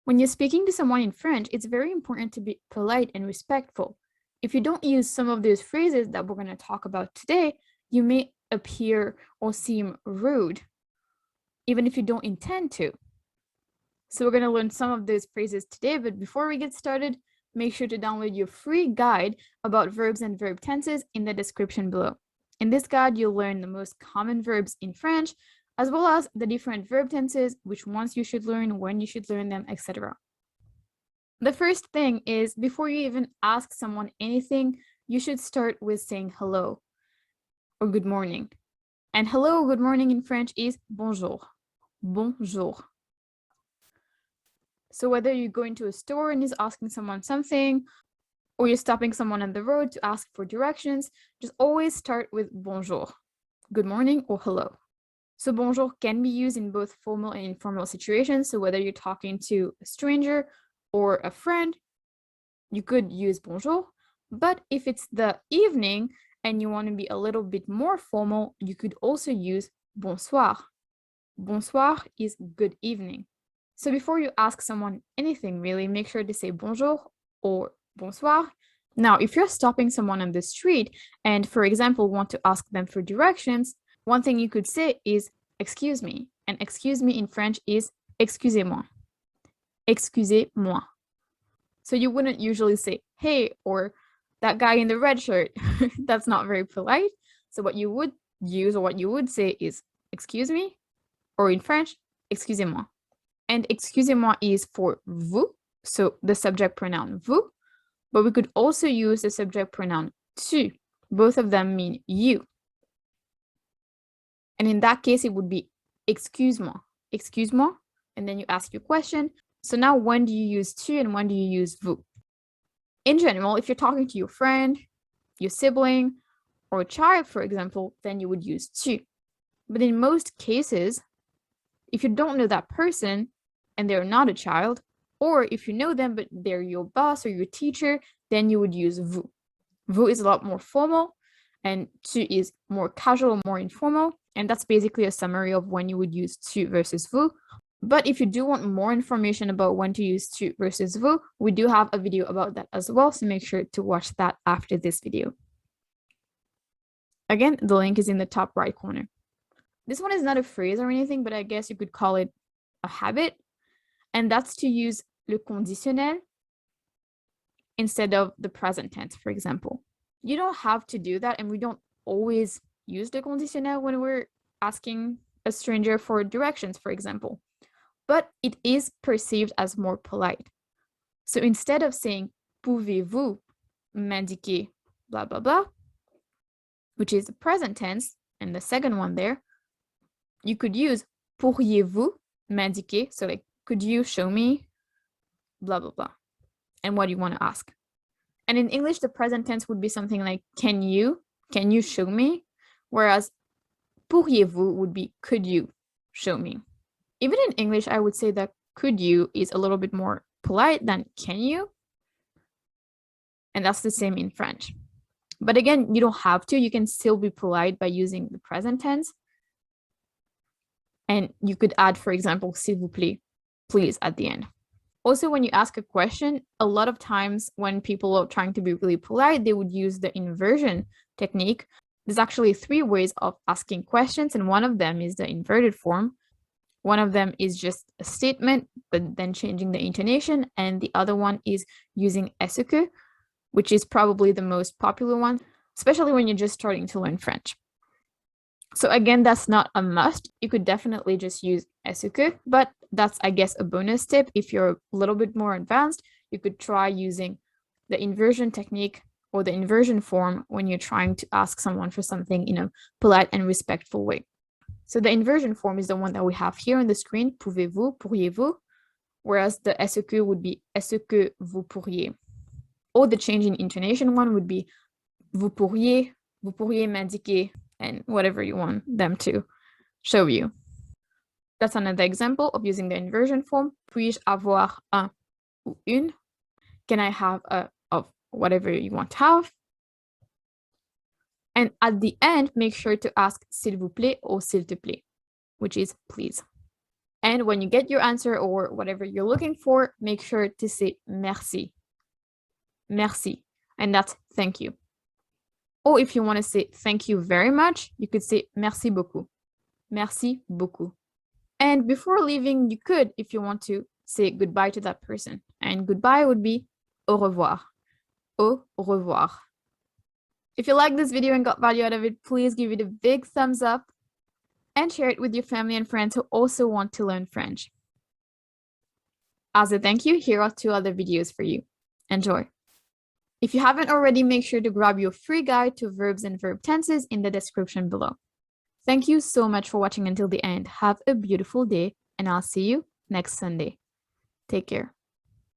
When you're speaking to someone in French, it's very important to be polite and respectful. If you don't use some of those phrases that we're going to talk about today, you may appear or seem rude, even if you don't intend to. So we're going to learn some of those phrases today, but before we get started, make sure to download your free guide about verbs and verb tenses in the description below. In this guide, you'll learn the most common verbs in French, as well as the different verb tenses, which ones you should learn, when you should learn them, etc. The first thing is, before you even ask someone anything, you should start with saying hello or good morning. And hello or good morning in French is bonjour. Bonjour. So whether you go into a store and is asking someone something, or you're stopping someone on the road to ask for directions, just always start with bonjour, good morning or hello. So bonjour can be used in both formal and informal situations. So whether you're talking to a stranger or a friend, you could use bonjour. But if it's the evening and you want to be a little bit more formal, you could also use bonsoir. Bonsoir is good evening. So before you ask someone anything, really, make sure to say bonjour or bonsoir. Now, if you're stopping someone on the street and, for example, want to ask them for directions, one thing you could say is excuse me. And excuse me in French is excusez-moi. Excusez-moi. So you wouldn't usually say hey or that guy in the red shirt. That's not very polite. So what you would use or what you would say is excuse me, or in French, excusez-moi. And excusez-moi is for vous, so the subject pronoun vous, but we could also use the subject pronoun tu. Both of them mean you. And in that case, it would be excuse-moi, excuse-moi, and then you ask your question. So now when do you use tu and when do you use vous? In general, if you're talking to your friend, your sibling, or a child, for example, then you would use tu. But in most cases, if you don't know that person and they're not a child, or if you know them but they're your boss or your teacher, then you would use vous. Vous is a lot more formal and tu is more casual, more informal. And that's basically a summary of when you would use tu versus vous. But if you do want more information about when to use tu versus vous, we do have a video about that as well. So make sure to watch that after this video. Again, the link is in the top right corner. This one is not a phrase or anything, but I guess you could call it a habit. And that's to use le conditionnel instead of the present tense, for example. You don't have to do that, and we don't always use the conditionnel when we're asking a stranger for directions, for example. But it is perceived as more polite. So instead of saying pouvez-vous m'indiquer blah, blah, blah, which is the present tense, and the second one there, you could use pourriez-vous m'indiquer, so like, could you show me blah, blah, blah, and what you want to ask. And in English, the present tense would be something like can you show me? Whereas pourriez-vous would be could you show me? Even in English, I would say that could you is a little bit more polite than can you? And that's the same in French. But again, you don't have to. You can still be polite by using the present tense. And you could add, for example, s'il vous plaît, please, at the end. Also, when you ask a question, a lot of times when people are trying to be really polite, they would use the inversion technique. There's actually 3 ways of asking questions, and one of them is the inverted form. One of them is just a statement, but then changing the intonation. And the other one is using est-ce que, which is probably the most popular one, especially when you're just starting to learn French. So again, that's not a must. You could definitely just use est-ce que, but that's, I guess, a bonus tip. If you're a little bit more advanced, you could try using the inversion technique or the inversion form when you're trying to ask someone for something in a polite and respectful way. So the inversion form is the one that we have here on the screen, pouvez-vous, pourriez-vous, whereas the est-ce que would be est-ce que vous pourriez. Or the change in intonation one would be vous pourriez m'indiquer, and whatever you want them to show you. That's another example of using the inversion form. Puis-je avoir un ou une? Can I have a of whatever you want to have? And at the end, make sure to ask s'il vous plaît or s'il te plaît, which is please. And when you get your answer or whatever you're looking for, make sure to say merci. Merci. And that's thank you. Or if you want to say thank you very much, you could say merci beaucoup. Merci beaucoup. And before leaving, you could, if you want to, say goodbye to that person. And goodbye would be au revoir. Au revoir. If you like this video and got value out of it, please give it a big thumbs up and share it with your family and friends who also want to learn French. As a thank you, here are 2 other videos for you. Enjoy. If you haven't already, make sure to grab your free guide to verbs and verb tenses in the description below. Thank you so much for watching until the end. Have a beautiful day, and I'll see you next Sunday. Take care.